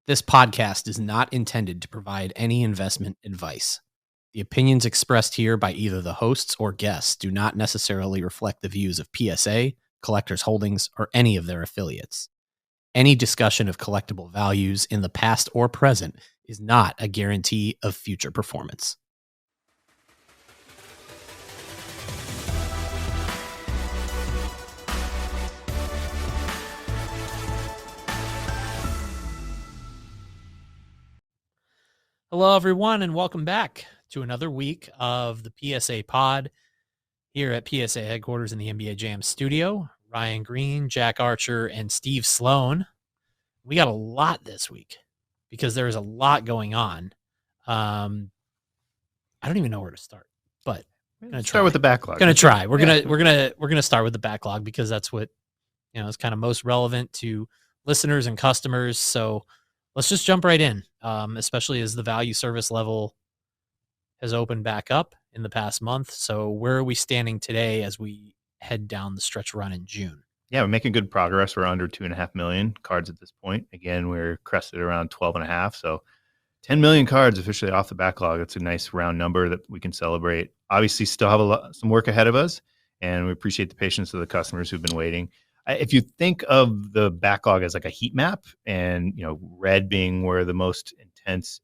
This podcast is not intended to provide any investment advice. The opinions expressed here by either the hosts or guests do not necessarily reflect the views of PSA, Collectors Holdings, or any of their affiliates. Any discussion of collectible values in the past or present is not a guarantee of future performance. Hello, everyone, and welcome back to another week of the PSA Pod here at PSA headquarters in the NBA Jam studio. Ryan Greene, Jack Archer, and Steve Sloan. We got a lot this week because there is a lot going on. I don't even know where to start, but I'm gonna start with the backlog. We're gonna start with the backlog because that's what is kind of most relevant to listeners and customers. So let's just jump right in, especially as the value service level has opened back up in the past month. So where are we standing today as we head down the stretch run in June? Yeah, we're making good progress. We're under 2.5 million cards at this point. Again, we're crested around 12.5. So 10 million cards officially off the backlog. It's a nice round number that we can celebrate. Obviously, still have some work ahead of us, and we appreciate the patience of the customers who've been waiting. If you think of the backlog as like a heat map, and red being where the most intense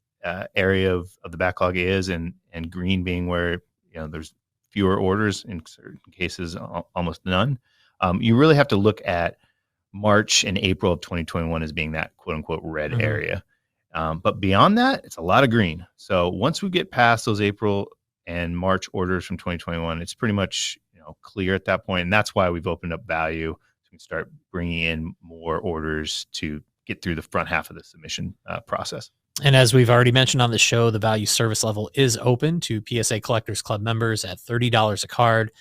area of the backlog is, and green being where there's fewer orders, in certain cases almost none, you really have to look at March and April of 2021 as being that quote unquote red area. But beyond that, it's a lot of green. So once we get past those April and March orders from 2021, it's pretty much clear at that point, and that's why we've opened up value. Start bringing in more orders to get through the front half of the submission process. And as we've already mentioned on the show, the value service level is open to PSA Collectors Club members at $30 a card,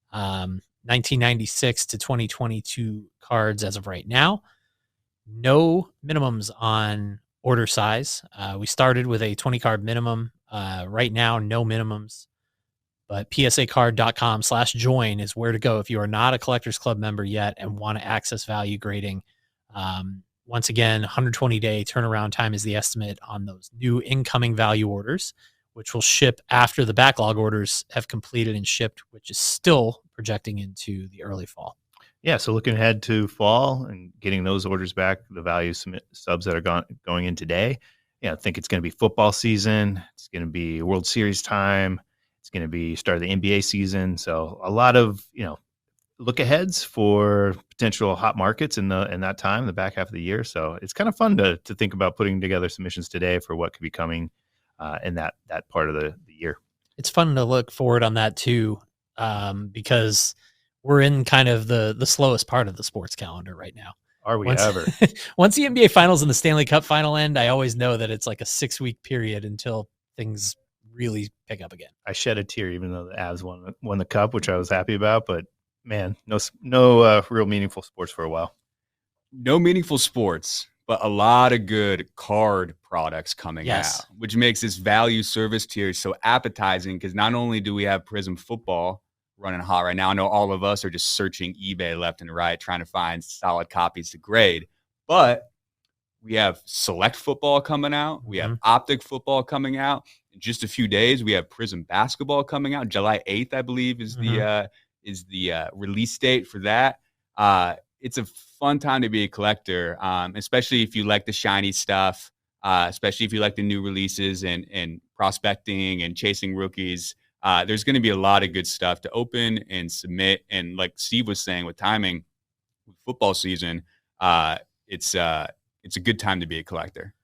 1996 to 2022 cards as of right now. No minimums on order size. We started with a 20 card minimum. Right now, no minimums. But psacard.com/join is where to go if you are not a Collectors Club member yet and want to access value grading. Once again, 120-day turnaround time is the estimate on those new incoming value orders, which will ship after the backlog orders have completed and shipped, which is still projecting into the early fall. Yeah, so looking ahead to fall and getting those orders back, the value subs that are going in today, I think it's going to be football season. It's going to be World Series time. It's going to be start of the NBA season. So a lot of, look aheads for potential hot markets in that time, the back half of the year. So it's kind of fun to think about putting together submissions today for what could be coming in that part of the year. It's fun to look forward on that too, because we're in kind of the slowest part of the sports calendar right now. Are we ever? Once the NBA Finals and the Stanley Cup final end, I always know that it's like a 6-week period until things really pick up again. I shed a tear even though the Avs won the cup, which I was happy about, but man, no real meaningful sports for a while. No meaningful sports, but a lot of good card products coming out, which makes this value service tier so appetizing, because not only do we have Prism football running hot right now, I know all of us are just searching eBay left and right trying to find solid copies to grade, but we have select football coming out. We have optic football coming out. In just a few days, we have Prism basketball coming out. July 8th, I believe, is the release date for that. It's a fun time to be a collector, especially if you like the shiny stuff, especially if you like the new releases and prospecting and chasing rookies. There's going to be a lot of good stuff to open and submit. And like Steve was saying, with timing, with football season, it's a good time to be a collector.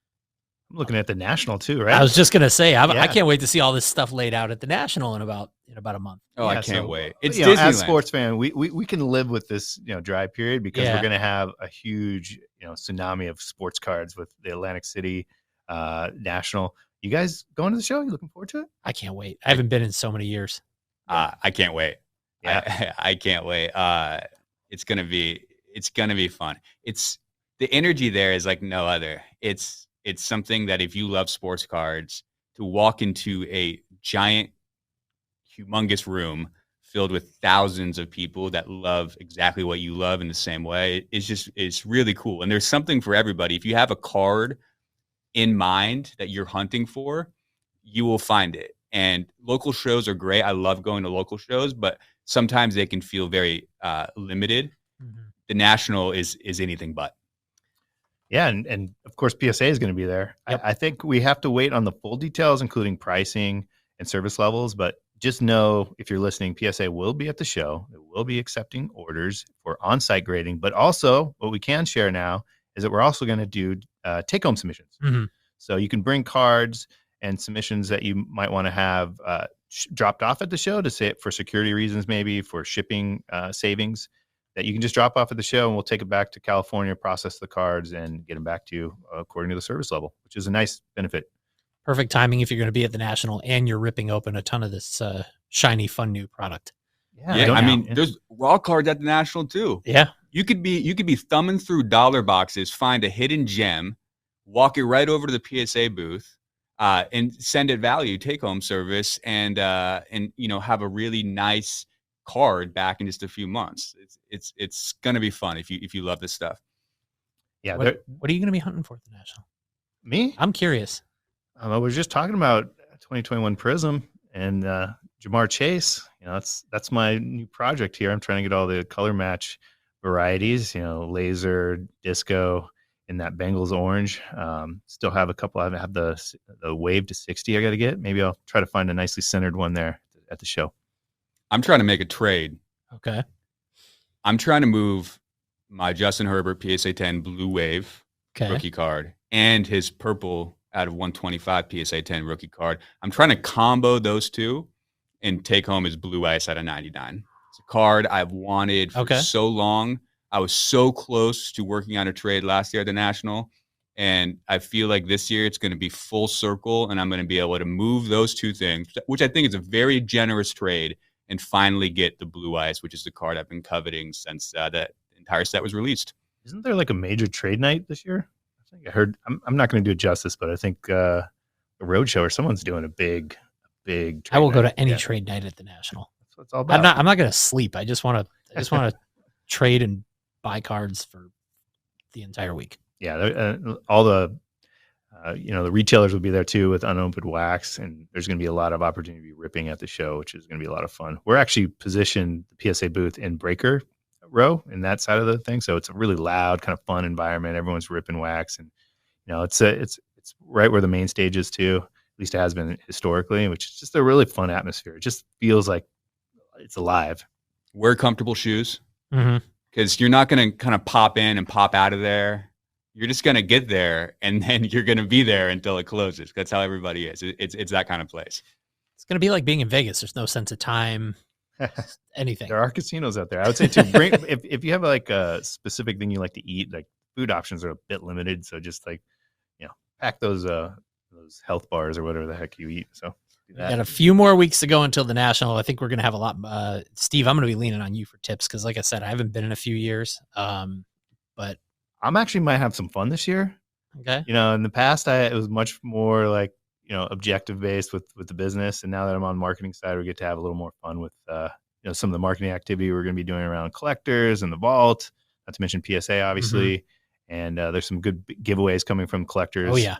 I'm looking at the National too, right? I was just gonna say, I can't wait to see all this stuff laid out at the National in about a month. Oh, yeah, I can't wait. It's Disneyland. As a sports fan, we can live with this dry period because we're gonna have a huge tsunami of sports cards with the Atlantic City National. You guys going to the show? You looking forward to it? I can't wait. I haven't been in so many years. I can't wait. Yeah. I can't wait. It's gonna be fun. The energy there is like no other. It's something that if you love sports cards, to walk into a giant, humongous room filled with thousands of people that love exactly what you love in the same way, it's really cool. And there's something for everybody. If you have a card in mind that you're hunting for, you will find it. And local shows are great. I love going to local shows, but sometimes they can feel very limited. The national is anything but. Yeah, and of course PSA is going to be there. Yep. I think we have to wait on the full details, including pricing and service levels. But just know, if you're listening, PSA will be at the show. It will be accepting orders for on-site grading. But also, what we can share now is that we're also going to do take-home submissions. So you can bring cards and submissions that you might want to have dropped off at the show to say for security reasons, maybe for shipping savings, that you can just drop off at the show and we'll take it back to California, process the cards, and get them back to you according to the service level, which is a nice benefit. Perfect timing if you're going to be at the National and you're ripping open a ton of this shiny, fun new product. Yeah, I mean, there's raw cards at the National too. Yeah, you could be thumbing through dollar boxes, find a hidden gem, walk it right over to the PSA booth, and send it value, take home service, and have a really nice card back in just a few months. It's gonna be fun if you love this stuff. Yeah. What are you gonna be hunting for at the National? Me? I'm curious. I was just talking about 2021 Prism and Jamar Chase. That's my new project here. I'm trying to get all the color match varieties. Laser, disco, in that Bengals orange. Still have a couple. I have the wave to 60. I got to get. Maybe I'll try to find a nicely centered one there at the show. I'm trying to make a trade. Okay. I'm trying to move my Justin Herbert PSA 10 Blue Wave rookie card and his purple out of 125 PSA 10 rookie card. I'm trying to combo those two and take home his Blue Ice out of 99. It's a card I've wanted for so long. I was so close to working on a trade last year at the National, and I feel like this year it's going to be full circle, and I'm going to be able to move those two things, which I think is a very generous trade, and finally get the Blue Ice, which is the card I've been coveting since that entire set was released. Isn't there like a major trade night this year? I think I heard. I'm not going to do it justice, but I think the Roadshow or someone's doing a big trade I will night. go to any trade night at the National. That's what it's all about. I'm not going to sleep. I just want to trade and buy cards for the entire week. Yeah, all the the retailers will be there too with unopened wax, and there's going to be a lot of opportunity to be ripping at the show, which is going to be a lot of fun. We're actually positioned the PSA booth in breaker row in that side of the thing, so it's a really loud, kind of fun environment. Everyone's ripping wax, and it's right where the main stage is too. At least it has been historically, which is just a really fun atmosphere. It just feels like it's alive. Wear comfortable shoes. Because you're not going to kind of pop in and pop out of there. You're just going to get there, and then you're going to be there until it closes. That's how everybody is. It's that kind of place. It's going to be like being in Vegas. There's no sense of time, anything. There are casinos out there. I would say too, if you have like a specific thing you like to eat, like food options are a bit limited. So just like, pack those health bars or whatever the heck you eat. So we got a few more weeks to go until the National. I think we're going to have a lot. Steve, I'm going to be leaning on you for tips because, like I said, I haven't been in a few years. But I'm actually might have some fun this year. Okay. In the past, it was much more like objective based with the business, and now that I'm on marketing side, we get to have a little more fun with some of the marketing activity we're going to be doing around collectors and the vault. Not to mention PSA, obviously. And there's some good giveaways coming from collectors. Oh, yeah.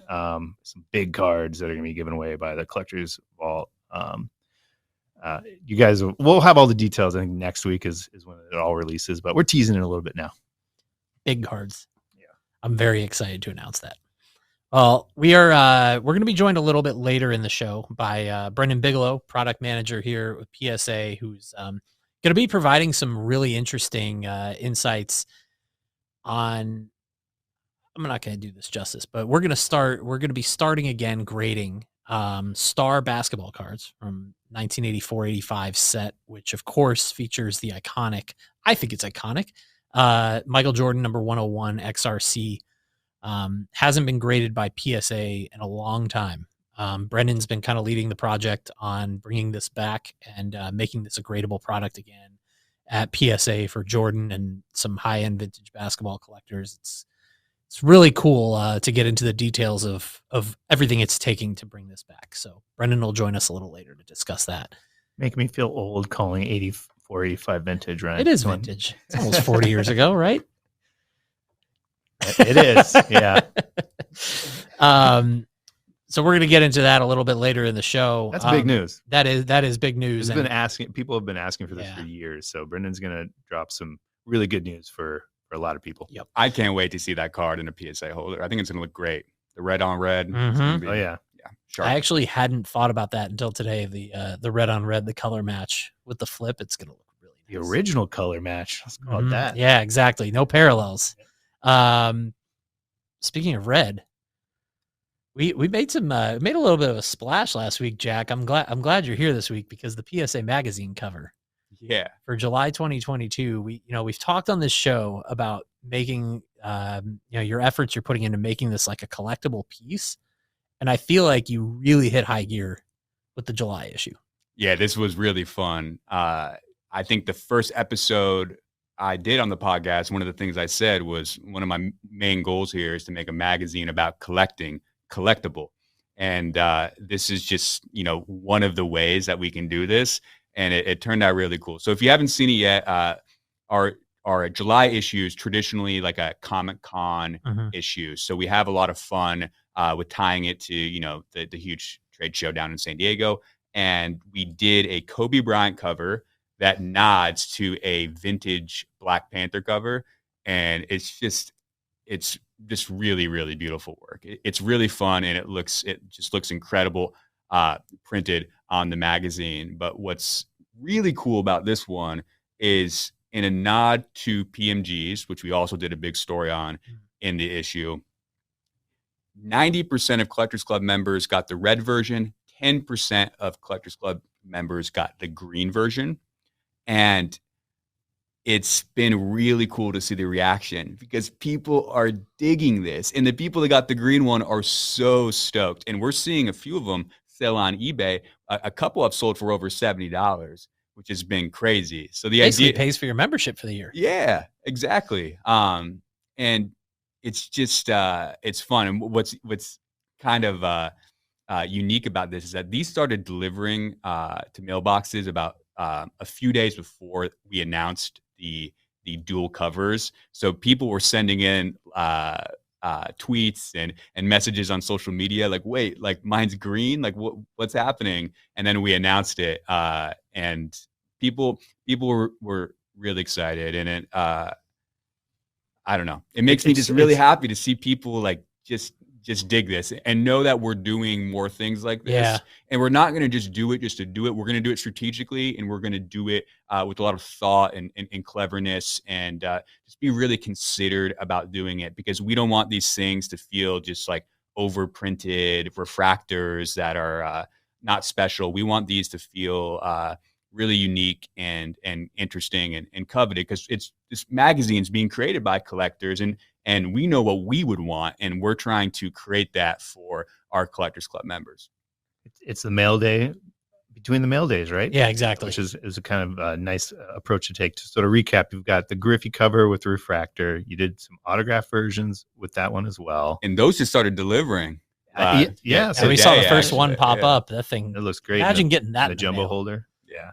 Some big cards that are going to be given away by the collectors vault. You guys, we'll have all the details. I think next week is when it all releases, but we're teasing it a little bit now. Big cards. Yeah. I'm very excited to announce that. Well, we're going to be joined a little bit later in the show by Brendan Bigelow, product manager here with PSA, who's going to be providing some really interesting insights on. I'm not going to do this justice, but we're going to be starting again grading star basketball cards from 1984-85 set, which of course features the iconic, I think it's iconic, Michael Jordan number 101 XRC. Hasn't been graded by PSA in a long time. Brendan's been kind of leading the project on bringing this back and making this a gradable product again at PSA for Jordan and some high-end vintage basketball collectors. It's really cool to get into the details of everything it's taking to bring this back. So Brendan will join us a little later to discuss that. Make me feel old calling 84, 85 vintage, right? It is vintage. It's almost 40 years ago, right? It is. Yeah. So we're going to get into that a little bit later in the show. That's big news. That is big news. People have been asking for this for years. So Brendan's going to drop some really good news for a lot of people. Yep. I can't wait to see that card in a PSA holder. I think it's going to look great. The red on red. Mm-hmm. Oh yeah. Yeah. Sharp. I actually hadn't thought about that until today. The red on red, the color match with the flip, it's going to look really nice. The original color match. Let's call it that. Yeah, exactly. No parallels. Speaking of red, we made a little bit of a splash last week, Jack. I'm glad you're here this week because the PSA Magazine cover. Yeah. For July 2022, we've talked on this show about making your efforts you're putting into making this like a collectible piece, and I feel like you really hit high gear with the July issue. Yeah, this was really fun. I think the first episode I did on the podcast, one of the things I said was one of my main goals here is to make a magazine about collectible. And this is just, one of the ways that we can do this. And it turned out really cool. So if you haven't seen it yet, our July issue is traditionally like a Comic-Con issue. So we have a lot of fun with tying it to, the huge trade show down in San Diego. And we did a Kobe Bryant cover that nods to a vintage Black Panther cover. And it's just really, really beautiful work. It's really fun, and it just looks incredible printed on the magazine. But what's really cool about this one is in a nod to PMGs, which we also did a big story on in the issue, 90% of Collectors Club members got the red version, 10% of Collectors Club members got the green version. And it's been really cool to see the reaction because people are digging this. And the people that got the green one are so stoked. And we're seeing a few of them sell on eBay. A couple have sold for over $70, which has been crazy. So the Basically idea pays for your membership for the year. Yeah, exactly. And it's just it's fun. And what's kind of unique about this is that these started delivering to mailboxes about a few days before we announced the dual covers. So people were sending in tweets and messages on social media like, wait, like mine's green, like what's happening? And then we announced it, and people were really excited. And it I don't know, it makes me just really happy to see people like just dig this and know that we're doing more things like this. Yeah. And we're not going to just do it just to do it. We're going to do it strategically, and we're going to do it with a lot of thought and cleverness, and just be really considered about doing it, because we don't want these things to feel just like overprinted refractors that are not special. We want these to feel really unique and interesting and coveted, because this magazine's being created by collectors, and we know what we would want, and we're trying to create that for our Collectors Club members. It's the mail day between the mail days, right? Yeah, exactly. Which is a kind of nice approach to take. To sort of recap, you've got the Griffey cover with the refractor. You did some autograph versions with that one as well. And those just started delivering. Yeah. So we saw the first one pop up. That thing, it looks great. Imagine getting that in the jumbo holder. Yeah.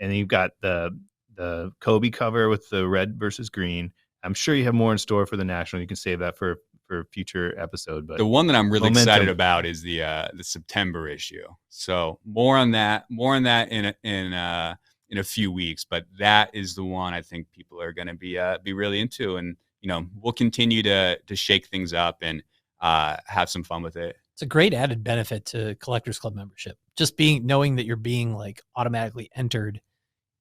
And then you've got the Kobe cover with the red versus green. I'm sure you have more in store for the National. You can save that for a future episode. But the one that I'm really excited about is the September issue. So more on that in a few weeks. But that is the one I think people are going to be really into, and we'll continue to shake things up and have some fun with it. It's a great added benefit to Collectors Club membership. Just knowing that you're being like automatically entered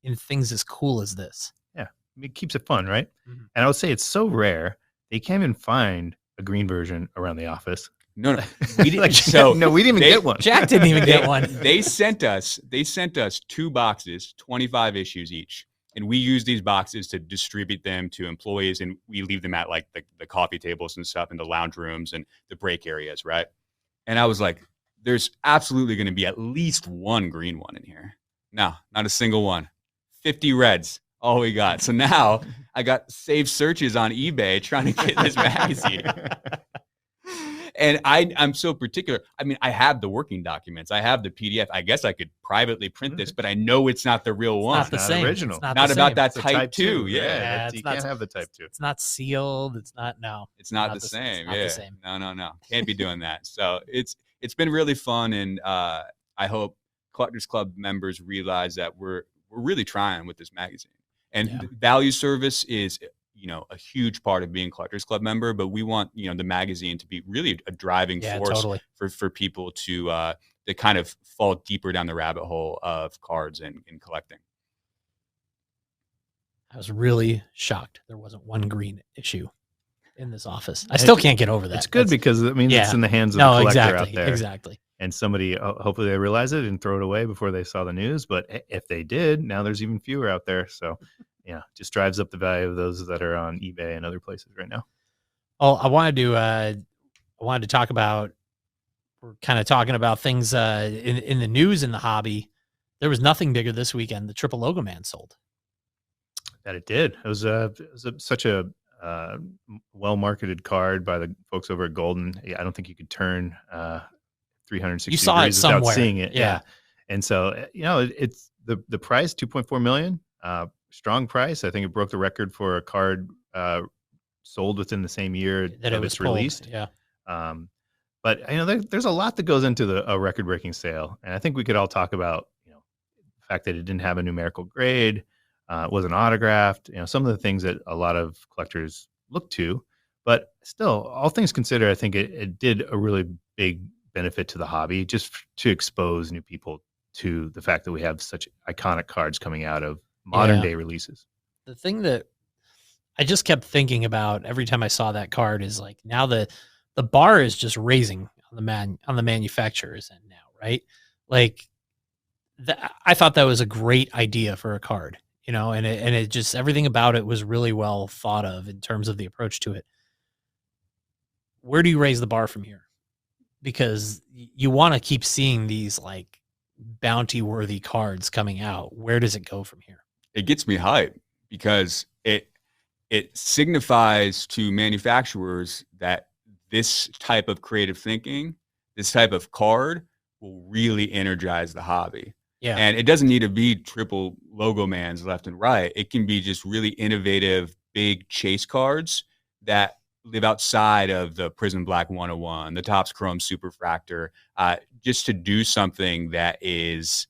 in things as cool as this. Yeah, it keeps it fun, right? Mm-hmm. And I would say it's so rare they can't even find a green version around the office. No, we didn't. We didn't even get one. Jack didn't even get one. They sent us 2 boxes, 25 issues each, and we use these boxes to distribute them to employees, and we leave them at like the coffee tables and stuff in the lounge rooms and the break areas, right? And I was like, there's absolutely going to be at least one green one in here. No, not a single one. 50 reds, all we got. So now I got saved searches on eBay trying to get this magazine. And I'm so particular. I mean, I have the working documents. I have the PDF. I guess I could privately print this, but I know it's not the real one. Not the same. Original. It's not Not the about same. that It's a type 2. Yeah, Yeah, you can't have the type 2. It's not sealed. It's not. No, It's not the same. It's not the same. No. Can't be doing that. So it's been really fun, and I hope Collectors Club members realize that we're really trying with this magazine. And value service is, a huge part of being Collectors Club member, but we want, the magazine to be really a driving force for people to kind of fall deeper down the rabbit hole of cards and collecting. I was really shocked there wasn't one green issue in this office. I still can't get over that. It's good because it means it's in the hands of the collector out there. Exactly. And somebody, hopefully they realize it and throw it away before they saw the news. But if they did, now there's even fewer out there. So, just drives up the value of those that are on eBay and other places right now. Oh, I wanted to talk about, we're kind of talking about things in the news in the hobby. There was nothing bigger this weekend. The Triple Logoman sold. That it did. It was such a well-marketed card by the folks over at Golden. I don't think you could turn 360 you saw degrees it without somewhere. seeing it. Yeah. And so, it's the price, $2.4 million, strong price. I think it broke the record for a card sold within the same year that it was released. Yeah. But there's a lot that goes into a record-breaking sale. And I think we could all talk about, the fact that it didn't have a numerical grade, wasn't autographed, some of the things that a lot of collectors look to. But still, all things considered, I think it did a really big benefit to the hobby, just to expose new people to the fact that we have such iconic cards coming out of modern day releases. The thing that I just kept thinking about every time I saw that card is like, now the bar is just raising on the manufacturer's end now, right? Like I thought that was a great idea for a card, and it just, everything about it was really well thought of in terms of the approach to it. Where do you raise the bar from here? Because you want to keep seeing these like bounty worthy cards coming out. Where does it go from here? It gets me hyped because it signifies to manufacturers that this type of creative thinking, this type of card will really energize the hobby. Yeah. And it doesn't need to be triple Logomans left and right. It can be just really innovative, big chase cards that live outside of the Prism Black 101, the Topps Chrome Superfractor, just to do something that is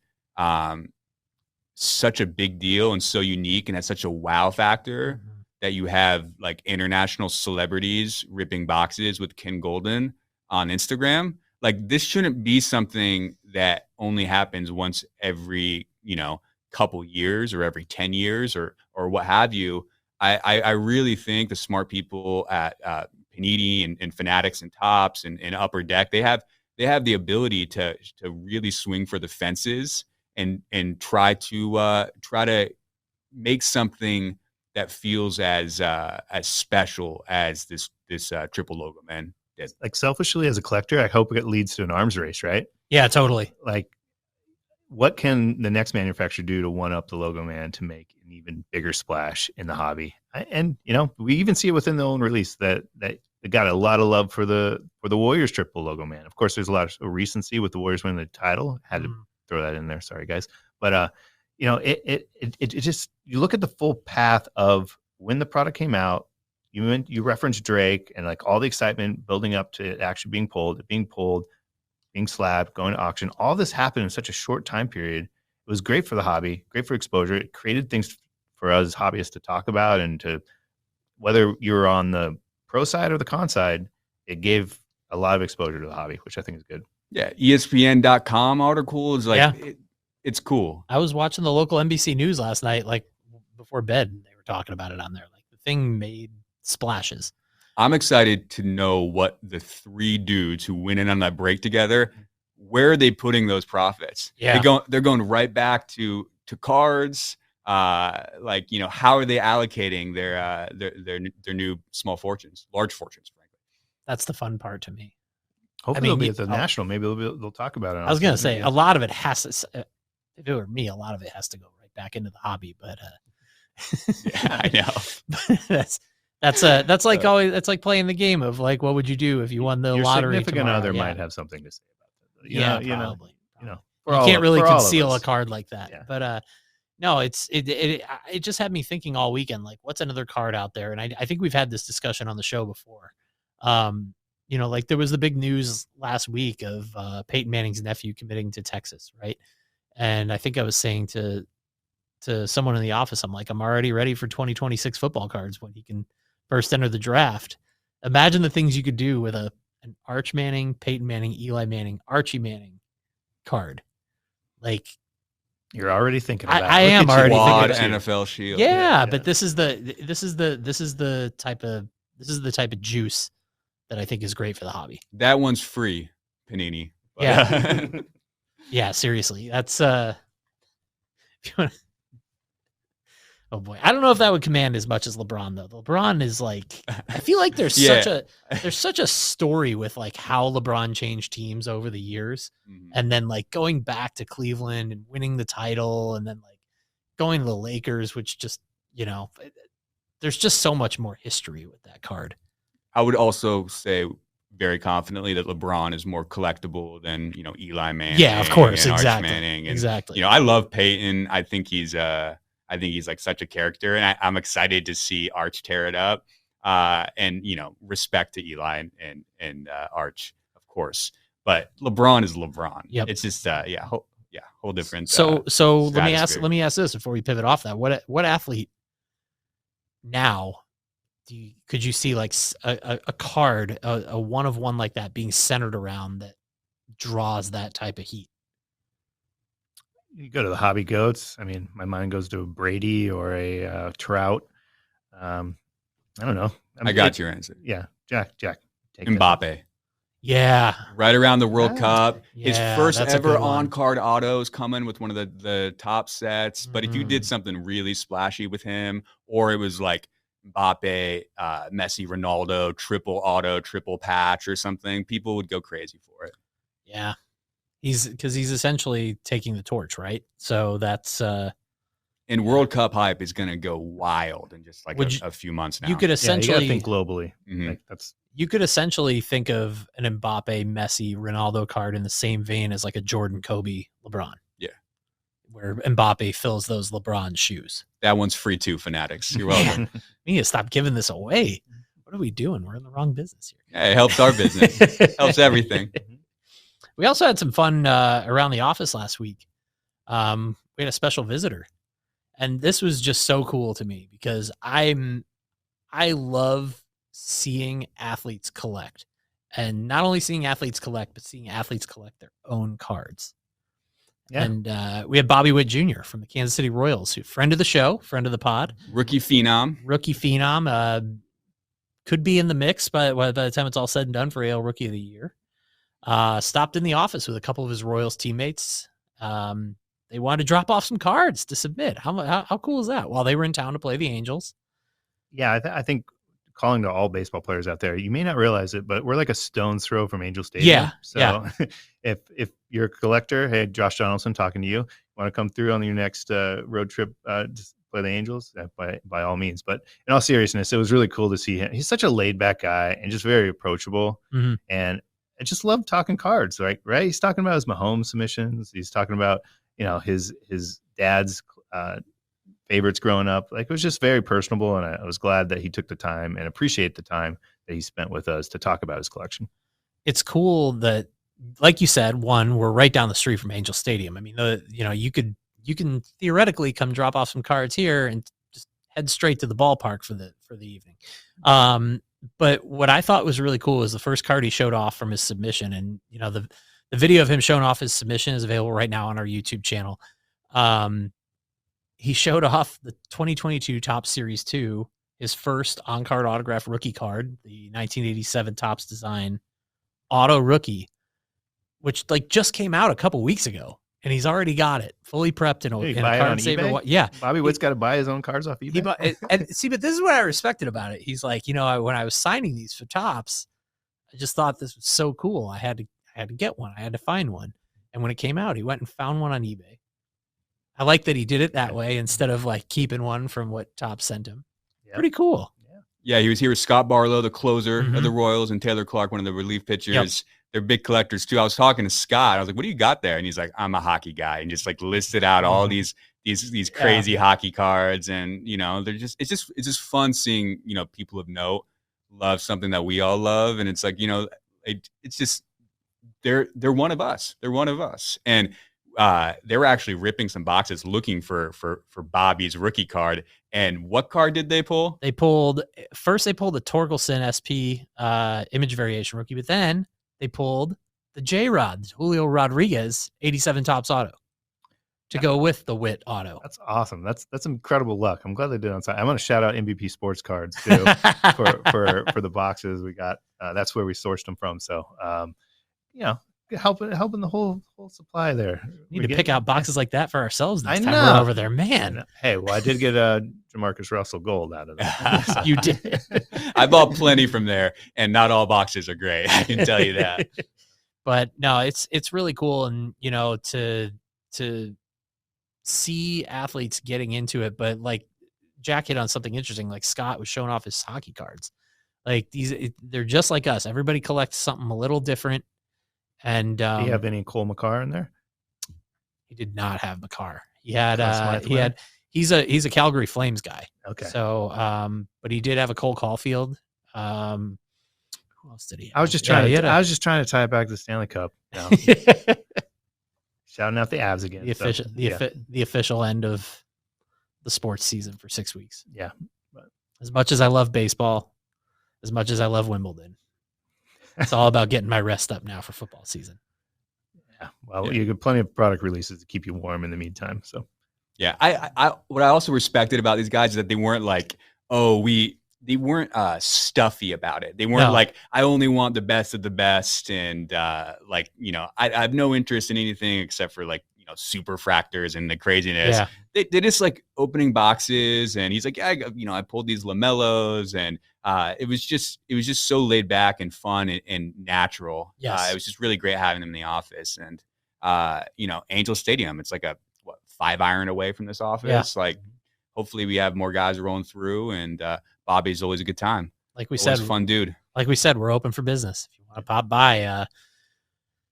such a big deal and so unique and has such a wow factor that you have like international celebrities ripping boxes with Ken Golden on Instagram. Like, this shouldn't be something that only happens once every, couple years or every 10 years or what have you. I really think the smart people at Panini and Fanatics and Topps and Upper Deck, they have the ability to really swing for the fences and try to make something that feels as special as this Triple Logoman did. Like, selfishly as a collector, I hope it leads to an arms race, right? Yeah, totally. Like, what can the next manufacturer do to one up the Logoman to make an even bigger splash in the hobby? And we even see it within the own release that they got a lot of love for the Warriors Triple Logoman. Of course, there's a lot of recency with the Warriors winning the title. Had to throw that in there. Sorry, guys. But it just, you look at the full path of when the product came out. You referenced Drake and like all the excitement building up to it actually being pulled, being slabbed, going to auction. All this happened in such a short time period. It was great for the hobby, great for exposure. It created things for us hobbyists to talk about, and to, whether you're on the pro side or the con side, it gave a lot of exposure to the hobby, which I think is good. Yeah, ESPN.com article is like, it's cool. I was watching the local NBC News last night, like before bed, and they were talking about it on there. Like, the thing made splashes. I'm excited to know what the three dudes who went in on that break together, where are they putting those profits? Yeah. They're going right back to cards. How are they allocating their new small fortunes, large fortunes, frankly? That's the fun part to me. Hopefully they'll be at the national. Maybe they'll talk about it. I was going to say, a lot of it has to, if it were me, a lot of it has to go right back into the hobby, but yeah, I know. That's like always. That's like playing the game of like, what would you do if you won the lottery? Your significant tomorrow? other Yeah. might have something to say about that. Probably. For you all can't of- really for all of conceal a us. card like that. Yeah. But no, it just had me thinking all weekend, like, what's another card out there? And I think we've had this discussion on the show before. Like there was the big news last week of Peyton Manning's nephew committing to Texas, right? And I think I was saying to someone in the office, I'm like, I'm already ready for 2026 football cards when he can first enter the draft. Imagine the things you could do with an Arch Manning, Peyton Manning, Eli Manning, Archie Manning card. Like, you're already thinking about I am already thinking NFL Shield. Yeah, but this is the type of juice that I think is great for the hobby. That one's free, Panini. Yeah. Yeah, seriously. That's oh boy. I don't know if that would command as much as LeBron though. LeBron is like, I feel like there's such a story with like how LeBron changed teams over the years. Mhm. And then like going back to Cleveland and winning the title and then like going to the Lakers, which just, there's just so much more history with that card. I would also say very confidently that LeBron is more collectible than, Eli Manning. Yeah, of course. And Exactly. Arch Manning. And, exactly. I love Peyton. I think he's like such a character, and I'm excited to see Arch tear it up. And respect to Eli and Arch, of course. But LeBron is LeBron. Yep. It's just whole different. So let me ask this before we pivot off that. What athlete now could you see like a card, a one of one like that being centered around that draws that type of heat? You go to the hobby goats. I mean, my mind goes to a Brady or a Trout. I don't know. I got your answer. Yeah, Jack. Take Mbappe. that. Yeah, right around the World Cup. His Yeah, first that's a ever good one. on-card autos coming with one of the top sets. But if you did something really splashy with him, or it was like Mbappe, Messi, Ronaldo, triple auto, triple patch or something, people would go crazy for it. Yeah. He's essentially taking the torch, right? So that's and World Cup hype is going to go wild in just like a few months now. You could You essentially gotta think globally. Mhm. Like that's you could essentially think of an Mbappe, Messi, Ronaldo card in the same vein as like a Jordan, Kobe, LeBron. Yeah. Where Mbappe fills those LeBron shoes. That one's free too, fanatics. You're welcome. We need to stop giving this away. What are we doing? We're in the wrong business here. Yeah, it helps our business. Helps everything. We also had some fun around the office last week. We had a special visitor, and this was just so cool to me because I love seeing athletes collect, and not only seeing athletes collect, but seeing athletes collect their own cards. Yeah. And we had Bobby Witt Jr. from the Kansas City Royals, who friend of the show, friend of the pod, rookie phenom, could be in the mix by the time it's all said and done for AL Rookie of the Year. Stopped in the office with a couple of his Royals teammates. They wanted to drop off some cards to submit. How cool is that? While they were in town to play the Angels. Yeah, I think calling to all baseball players out there, you may not realize it, but we're like a stone's throw from Angel Stadium. Yeah. So if you're a collector, hey, Josh Donaldson talking to you, want to come through on your next road trip to play the Angels, by all means. But in all seriousness, it was really cool to see him. He's such a laid back guy and just very approachable. Mm-hmm. And I just love talking cards, right? He's talking about his Mahomes submissions. He's talking about, his dad's favorites growing up. Like, it was just very personable, and I was glad that he took the time and appreciate the time that he spent with us to talk about his collection. It's cool that, like you said, we're right down the street from Angel Stadium. I mean, you can theoretically come drop off some cards here and just head straight to the ballpark for the evening. But what I thought was really cool is the first card he showed off from his submission, and the video of him showing off his submission is available right now on our YouTube channel. He showed off the 2022 Topps Series 2, his first on-card autograph rookie card, the 1987 Topps Design Auto Rookie, which just came out a couple weeks ago, and he's already got it fully prepped in a card saver. Yeah, Bobby Witt's got to buy his own cards off eBay. And see, but this is what I respected about it. He's like, when I was signing these for Topps, I just thought this was so cool. I had to get one. I had to find one, and when it came out, he went and found one on eBay. I like that he did it that way instead of keeping one from what Topps sent him. Yeah. Pretty cool. Yeah, he was here with Scott Barlow, the closer of the Royals, and Taylor Clark, one of the relief pitchers. Yep. They're big collectors too. I was talking to Scott. I was like, "What do you got there?" And he's like, "I'm a hockey guy," and just like listed out all these crazy hockey cards. And it's just fun seeing people of note love something that we all love, and it's like it's just they're one of us. They're one of us, and they were actually ripping some boxes looking for Bobby's rookie card. And what card did they pull? They pulled the Torkelson SP image variation rookie, but then they pulled the J-Rod, Julio Rodriguez 87 Topps auto to go with the Witt auto. That's awesome. That's incredible luck. I'm glad they did it on time. I want to shout out MVP Sports Cards too for the boxes we got. That's where we sourced them from. So helping the whole supply there. We need to pick out boxes like that for ourselves next time we're over there, man. Hey, well, I did get a Jamarcus Russell gold out of that. So. You did. I bought plenty from there, and not all boxes are great. I can tell you that. But no, it's really cool, and to see athletes getting into it. But like Jack hit on something interesting. Like Scott was showing off his hockey cards. Like they're just like us. Everybody collects something a little different. And do you have any Cole McCarr in there? He did not have McCarr. He's a Calgary Flames guy. Okay. So but he did have a Cole Caulfield. Who else did he have? I was just trying to tie it back to the Stanley Cup. Shouting out the Avs again. The official end of the sports season for 6 weeks. Yeah. But as much as I love baseball, as much as I love Wimbledon, it's all about getting my rest up now for football season. Yeah. Well, you get plenty of product releases to keep you warm in the meantime. So, yeah. What I also respected about these guys is that they weren't like, they weren't stuffy about it. They weren't like, I only want the best of the best. And I have no interest in anything except for super fractors and the craziness. Yeah. They just like opening boxes, and he's like, I pulled these LaMelos, and it was just so laid back and fun and natural. Yes. It was just really great having him in the office. And Angel Stadium, it's like a 5-iron away from this office. Yeah. Like hopefully we have more guys rolling through, and Bobby's always a good time. Like we said, fun dude. Like we said, we're open for business. If you want to pop by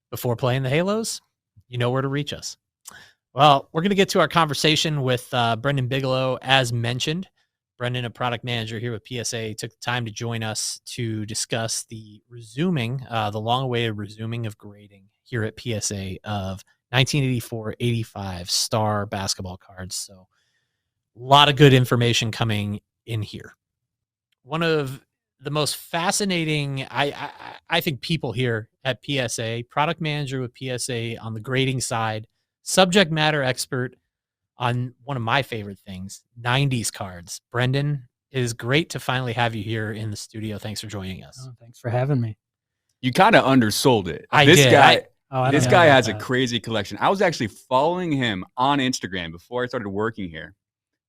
before playing the Halos, you know where to reach us. Well, we're going to get to our conversation with Brendan Bigelow. As mentioned, Brendan, a product manager here with PSA, took the time to join us to discuss the long-awaited resuming of grading here at PSA of 1984-85 star basketball cards. So a lot of good information coming in here. One of the most fascinating, I think, people here at PSA, product manager with PSA on the grading side, subject matter expert on one of my favorite things, 90s cards. Brendan, it is great to finally have you here in the studio. Thanks for joining us. Oh, thanks for having me. You kind of undersold it. This guy has a crazy collection. I was actually following him on Instagram before I started working here.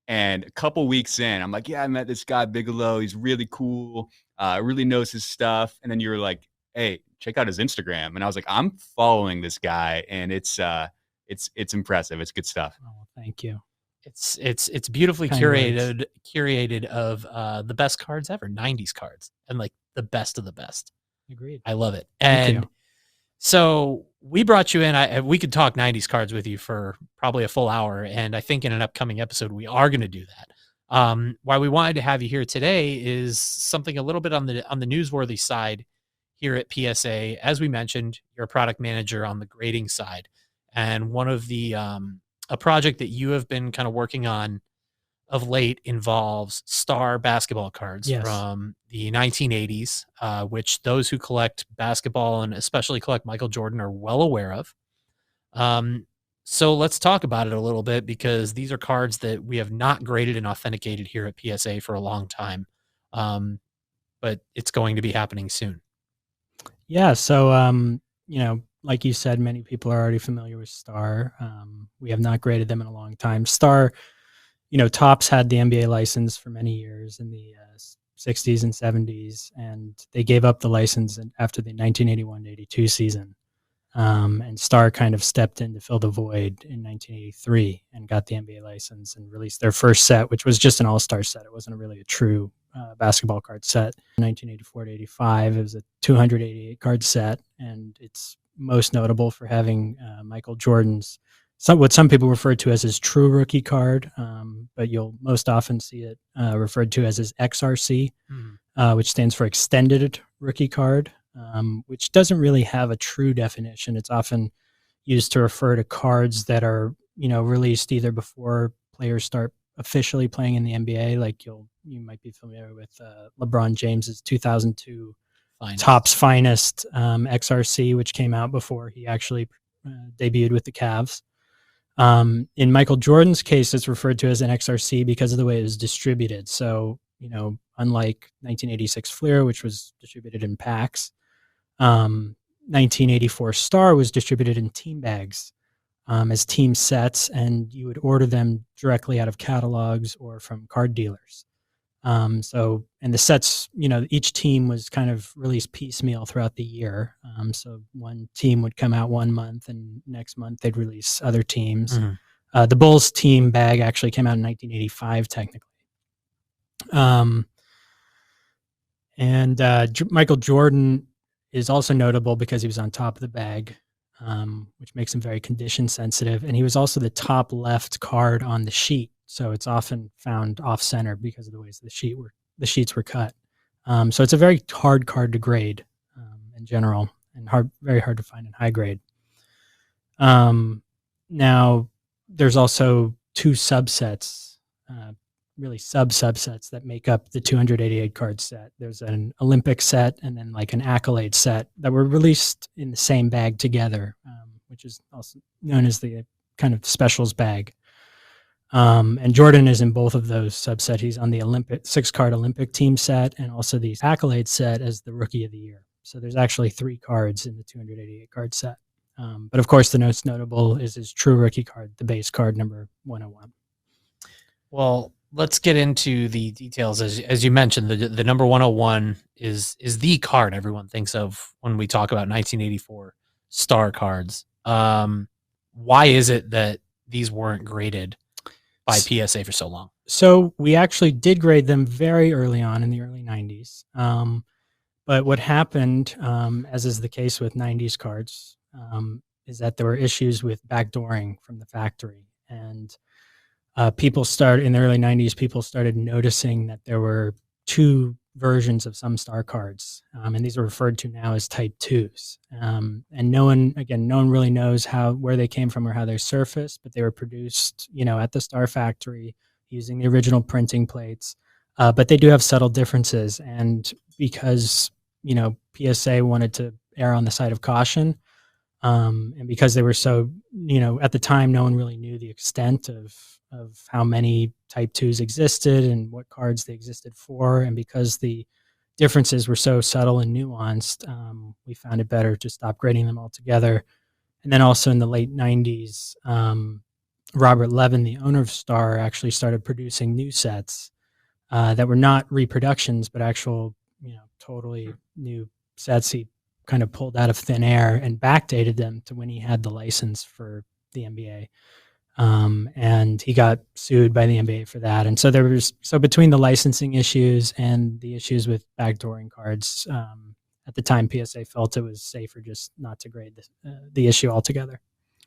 And a couple weeks in, I'm like, I met this guy, Bigelow. He's really cool. Really knows his stuff. And then you were like, hey, check out his Instagram. And I was like, I'm following this guy, and it's impressive. It's good stuff. Oh, thank you. It's beautifully curated of the best cards ever, 90s cards, and like the best of the best. Agreed. I love it. And so we brought you in. We could talk 90s cards with you for probably a full hour, and I think in an upcoming episode we are going to do that. Why we wanted to have you here today is something a little bit on the newsworthy side here at PSA. As we mentioned, you're a product manager on the grading side, and one of the a project that you have been kind of working on of late involves star basketball cards from the 1980s, which those who collect basketball and especially collect Michael Jordan are well aware of. So let's talk about it a little bit, because these are cards that we have not graded and authenticated here at PSA for a long time. But it's going to be happening soon. Yeah. So, like you said, many people are already familiar with Star. We have not graded them in a long time. Star, Topps had the NBA license for many years in the 60s and 70s, and they gave up the license after the 1981-82 season. And Star kind of stepped in to fill the void in 1983 and got the NBA license and released their first set, which was just an all-star set. It wasn't really a true basketball card set. 1984 to 85, it was a 288 card set, and it's most notable for having Michael Jordan's, what some people refer to as his true rookie card, but you'll most often see it referred to as his XRC, which stands for extended rookie card, which doesn't really have a true definition. It's often used to refer to cards that are, released either before players start officially playing in the NBA. Like you might be familiar with LeBron James's 2002 Topps Finest XRC, which came out before he actually debuted with the Cavs. In Michael Jordan's case, it's referred to as an XRC because of the way it was distributed. So, unlike 1986 Fleer, which was distributed in packs, 1984 Star was distributed in team bags as team sets, and you would order them directly out of catalogs or from card dealers. And the sets, each team was kind of released piecemeal throughout the year. So one team would come out one month, and next month they'd release other teams. The Bulls team bag actually came out in 1985, technically. Michael Jordan is also notable because he was on top of the bag, which makes him very condition sensitive. And he was also the top left card on the sheet. So it's often found off center because of the ways the sheets were cut. So it's a very hard card to grade in general, and very hard to find in high grade. Now there's also two subsets, really subsets that make up the 288 card set. There's an Olympic set and then like an accolade set that were released in the same bag together, which is also known as the kind of specials bag. And Jordan is in both of those subsets. He's on the 6-card Olympic team set and also the accolade set as the rookie of the year. So there's actually 3 cards in the 288 card set. But of course, the most notable is his true rookie card, the base card number 101. Well, let's get into the details. As you mentioned, the number 101 is the card everyone thinks of when we talk about 1984 Star cards. Why is it that these weren't graded by PSA for so long? So we actually did grade them very early on in the early 90s. But what happened, as is the case with 90s cards, is that there were issues with backdooring from the factory. And people started in the early 90s, people started noticing that there were 2 versions of some Star cards. And these are referred to now as Type 2s. And no one really knows where they came from or how they're surfaced, but they were produced, at the Star factory using the original printing plates. But they do have subtle differences. And because, PSA wanted to err on the side of caution, and because they were so, at the time, no one really knew the extent of how many Type 2s existed and what cards they existed for. And because the differences were so subtle and nuanced, we found it better to stop grading them altogether. And then also in the late 90s, Robert Levin, the owner of Star, actually started producing new sets that were not reproductions, but actual, totally new sets he kind of pulled out of thin air and backdated them to when he had the license for the NBA. And he got sued by the NBA for that. And so between the licensing issues and the issues with backdooring cards, at the time PSA felt it was safer just not to grade the issue altogether.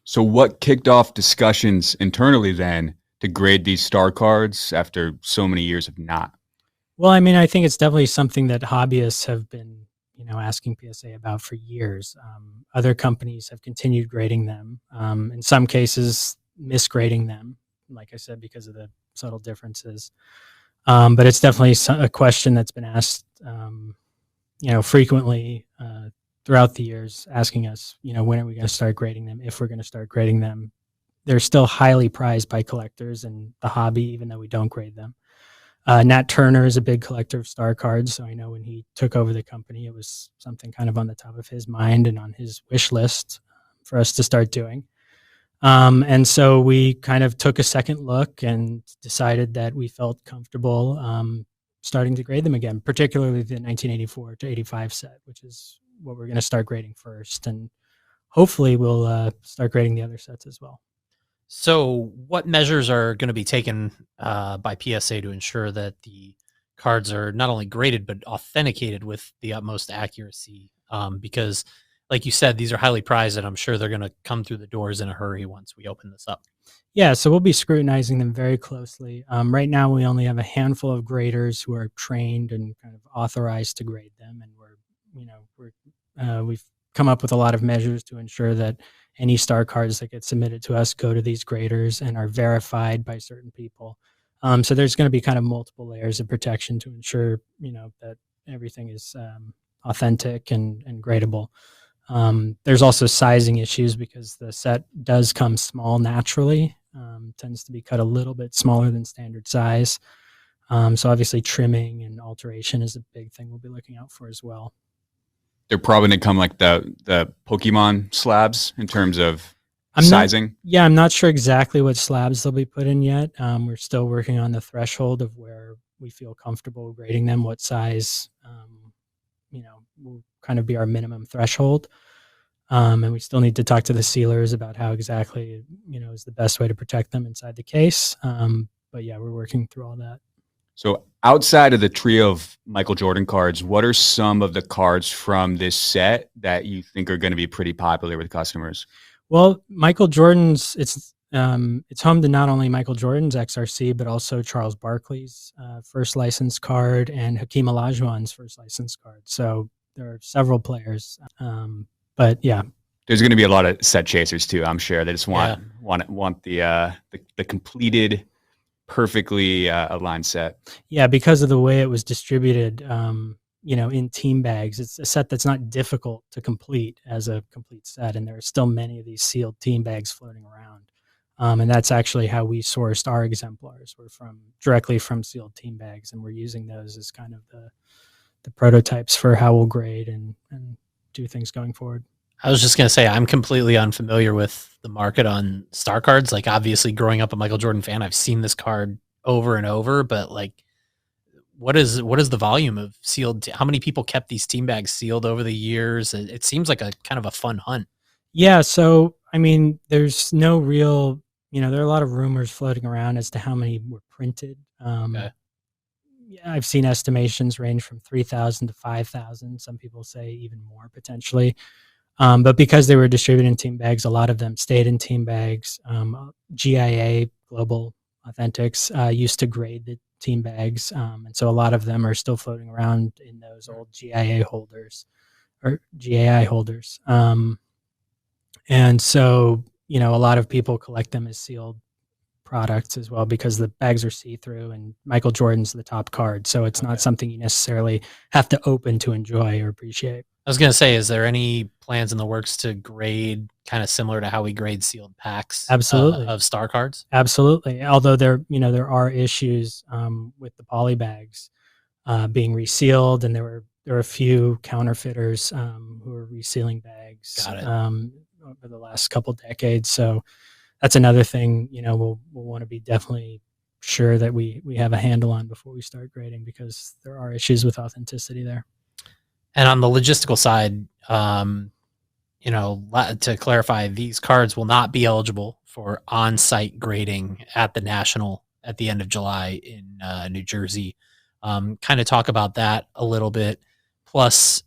So what kicked off discussions internally then to grade these Star cards after so many years of not? Well, I mean, I think it's definitely something that hobbyists have been, asking PSA about for years. Other companies have continued grading them. In some cases, misgrading them, like I said, because of the subtle differences. But it's definitely a question that's been asked, frequently throughout the years, asking us, when are we going to start grading them? If we're going to start grading them, they're still highly prized by collectors and the hobby, even though we don't grade them. Nat Turner is a big collector of Star cards, so I know when he took over the company, it was something kind of on the top of his mind and on his wish list for us to start doing. And so we kind of took a second look and decided that we felt comfortable starting to grade them again, particularly the 1984 to 85 set, which is what we're going to start grading first. And hopefully we'll start grading the other sets as well. So what measures are going to be taken by PSA to ensure that the cards are not only graded but authenticated with the utmost accuracy, because like you said, these are highly prized, and I'm sure they're going to come through the doors in a hurry once we open this up. Yeah, so we'll be scrutinizing them very closely. Right now, we only have a handful of graders who are trained and kind of authorized to grade them, and we've come up with a lot of measures to ensure that any star cards that get submitted to us go to these graders and are verified by certain people. So there's going to be kind of multiple layers of protection to ensure that everything is authentic and gradable. There's also sizing issues because the set does come small naturally, tends to be cut a little bit smaller than standard size. So obviously trimming and alteration is a big thing we'll be looking out for as well. They're probably going to come like the Pokemon slabs in terms of sizing. I'm not sure exactly what slabs they'll be put in yet. We're still working on the threshold of where we feel comfortable grading them, what size, will kind of be our minimum threshold. And we still need to talk to the sealers about how exactly, is the best way to protect them inside the case. But yeah, we're working through all that. So outside of the trio of Michael Jordan cards, what are some of the cards from this set that you think are going to be pretty popular with customers? Well, Michael Jordan's, it's home to not only Michael Jordan's XRC, but also Charles Barkley's first license card and Hakeem Olajuwon's first license card. So there are several players. But yeah, there's going to be a lot of set chasers too. I'm sure they just want the completed, perfectly aligned set. Yeah, because of the way it was distributed, in team bags, it's a set that's not difficult to complete as a complete set, and there are still many of these sealed team bags floating around. And that's actually how we sourced our exemplars. We're directly from sealed team bags, and we're using those as kind of the prototypes for how we'll grade and do things going forward. I was just going to say, I'm completely unfamiliar with the market on star cards. Like, obviously growing up a Michael Jordan fan, I've seen this card over and over, but like, what is the volume of sealed? How many people kept these team bags sealed over the years? It seems like a kind of a fun hunt. Yeah. So, I mean, there's no real, there are a lot of rumors floating around as to how many were printed. Okay. Yeah, I've seen estimations range from 3,000 to 5,000. Some people say even more potentially. But because they were distributed in team bags, a lot of them stayed in team bags. GIA, Global Authentics, used to grade the team bags. And so a lot of them are still floating around in those old GIA holders or GAI holders. And so, a lot of people collect them as sealed products as well because the bags are see-through and Michael Jordan's the top card. So it's not something you necessarily have to open to enjoy or appreciate. I was going to say, is there any plans in the works to grade kind of similar to how we grade sealed packs? Absolutely. Of star cards? Absolutely. Although there are issues with the poly bags being resealed, and there were a few counterfeiters who are resealing bags over the last couple decades. So that's another thing, we'll want to be definitely sure that we have a handle on before we start grading, because there are issues with authenticity there. And on the logistical side, to clarify, these cards will not be eligible for on-site grading at the National at the end of July in New Jersey. Kind of talk about that a little bit. Plus,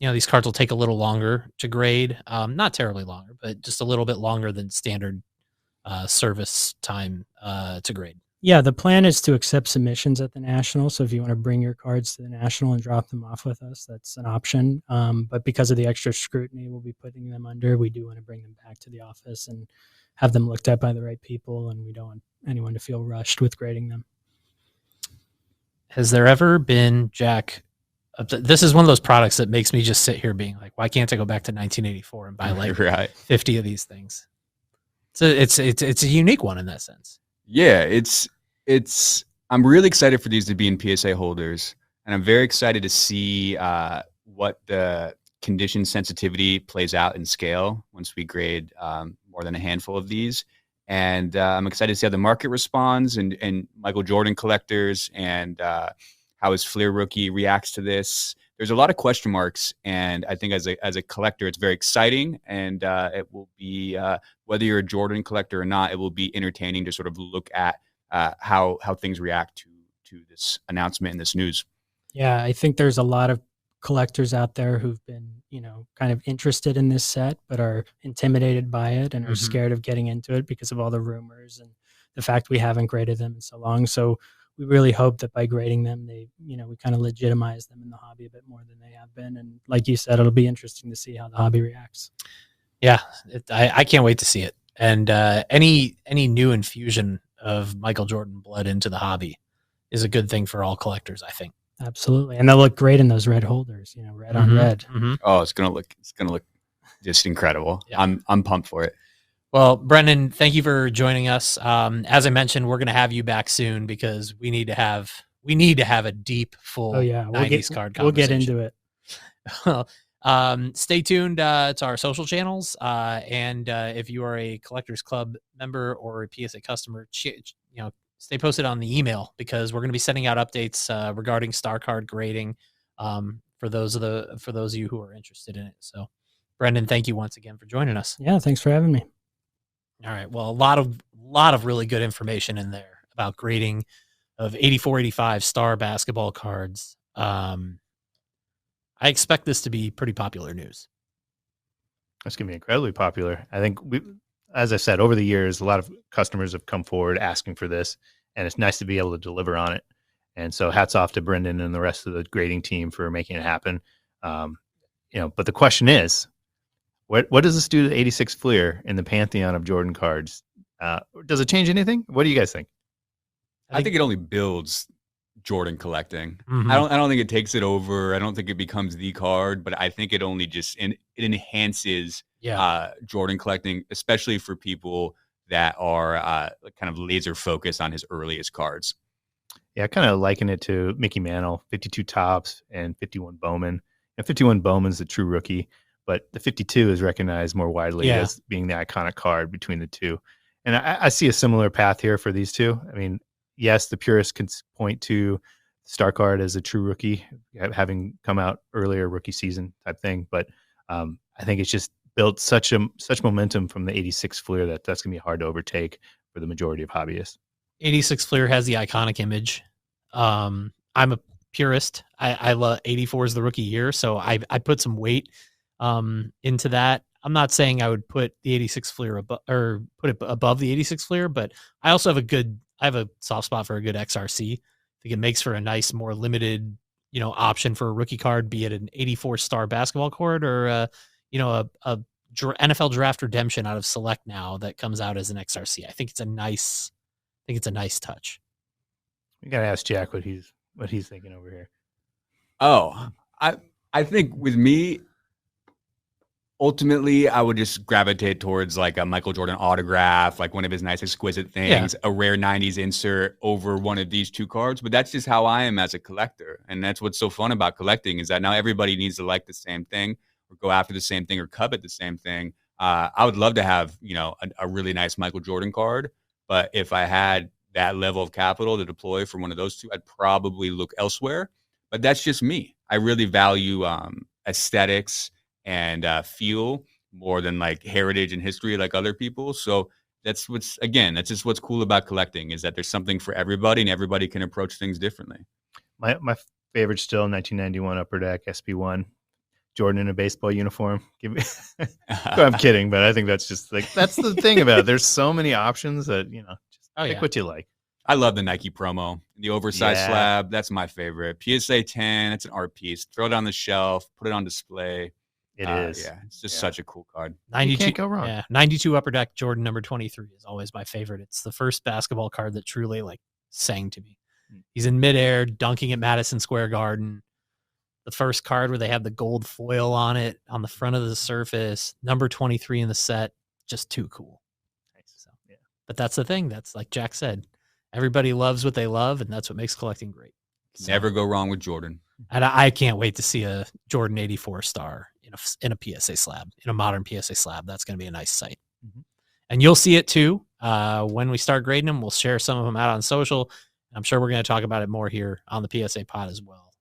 these cards will take a little longer to grade. Not terribly longer, but just a little bit longer than standard service time to grade. Yeah, the plan is to accept submissions at the National. So if you want to bring your cards to the National and drop them off with us, that's an option. But because of the extra scrutiny we'll be putting them under, we do want to bring them back to the office and have them looked at by the right people, and we don't want anyone to feel rushed with grading them. Has there ever been, Jack, this is one of those products that makes me just sit here being like, why can't I go back to 1984 and buy like 50 of these things? So it's a unique one in that sense. Yeah, I'm really excited for these to be in PSA holders, and I'm very excited to see what the condition sensitivity plays out in scale once we grade more than a handful of these. And I'm excited to see how the market responds and Michael Jordan collectors and how his Fleer rookie reacts to this. There's a lot of question marks, and I think as a collector, it's very exciting, and it will be, whether you're a Jordan collector or not, it will be entertaining to sort of look at how things react to to this announcement and this news. Yeah, I think there's a lot of collectors out there who've been, you know, kind of interested in this set, but are intimidated by it and are scared of getting into it because of all the rumors and the fact we haven't graded them in so long. So we really hope that by grading them, they, you know, we kind of legitimize them in the hobby a bit more than they have been. And like you said, it'll be interesting to see how the hobby reacts. Yeah, I can't wait to see it. And any new infusion of Michael Jordan blood into the hobby is a good thing for all collectors, I think. Absolutely. And they'll look great in those red holders, you know, red on red. Oh, it's gonna look just incredible. Yeah. I'm pumped for it. Well, Brendan, thank you for joining us. As I mentioned, we're gonna have you back soon because we need to have a deep, full 90s card conversation. We'll get into it. Stay tuned to our social channels. And if you are a Collectors Club member or a PSA customer, stay posted on the email because we're going to be sending out updates regarding star card grading for those of you who are interested in it. So, Brendan, thank you once again for joining us. Yeah, thanks for having me. All right. Well, a lot of really good information in there about grading of 84, 85 star basketball cards. I expect this to be pretty popular news. It's going to be incredibly popular. I think as I said, over the years, a lot of customers have come forward asking for this, and it's nice to be able to deliver on it. And so hats off to Brendan and the rest of the grading team for making it happen. But the question is, what does this do to 86 Fleer in the pantheon of Jordan cards? Does it change anything? What do you guys think? I think it only builds Jordan collecting. I don't think it takes it over. I don't think it becomes the card, but I think it only just it enhances Jordan collecting, especially for people that are kind of laser focused on his earliest cards. Yeah, I kind of liken it to Mickey Mantle, 52 Topps and 51 Bowman. And 51 Bowman's the true rookie, but the 52 is recognized more widely as being the iconic card between the two. And I see a similar path here for these two. I mean, yes, the purists can point to Star Card as a true rookie, having come out earlier rookie season type thing. But I think it's just built such momentum from the 86 Fleer that's going to be hard to overtake for the majority of hobbyists. 86 Fleer has the iconic image. I'm a purist. I love 84 is the rookie year, so I put some weight into that. I'm not saying I would put the 86 Fleer or put it above the 86 Fleer, but I also have a soft spot for a good XRC. I think it makes for a nice, more limited, option for a rookie card, be it an 84 star basketball card or a NFL draft redemption out of Select now that comes out as an XRC. I think it's a nice touch. We gotta ask Jack what he's thinking over here. Oh, I think with me, ultimately, I would just gravitate towards like a Michael Jordan autograph, like one of his nice exquisite things, a rare 90s insert over one of these two cards. But that's just how I am as a collector. And that's what's so fun about collecting is that now everybody needs to like the same thing or go after the same thing or covet the same thing. I would love to have, a really nice Michael Jordan card. But if I had that level of capital to deploy for one of those two, I'd probably look elsewhere. But that's just me. I really value aesthetics and feel more than like heritage and history like other people. So that's just what's cool about collecting is that there's something for everybody and everybody can approach things differently. My favorite still 1991 Upper Deck SP1 Jordan in a baseball uniform. I'm kidding, but I think that's just that's the thing about it. There's so many options that just pick what you like. I love the Nike promo, the oversized slab. That's my favorite. PSA 10. It's an art piece. Throw it on the shelf. Put it on display. It is. Yeah, it's just such a cool card. 92, you can't go wrong. Yeah, 92 Upper Deck Jordan number 23 is always my favorite. It's the first basketball card that truly sang to me. He's in midair, dunking at Madison Square Garden. The first card where they have the gold foil on it on the front of the surface. Number 23 in the set, just too cool. Nice. So, but that's the thing. That's like Jack said. Everybody loves what they love, and that's what makes collecting great. So, never go wrong with Jordan. And I can't wait to see a Jordan 84 star in a PSA slab, in a modern PSA slab. That's going to be a nice sight. And you'll see it too when we start grading them. We'll share some of them out on social. I'm sure we're going to talk about it more here on the PSA pod as well,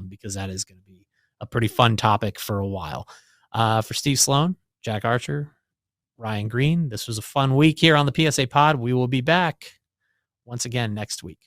because that is going to be a pretty fun topic for a while. For Steve Sloan, Jack Archer, Ryan Greene, this was a fun week here on the PSA pod. We will be back once again next week.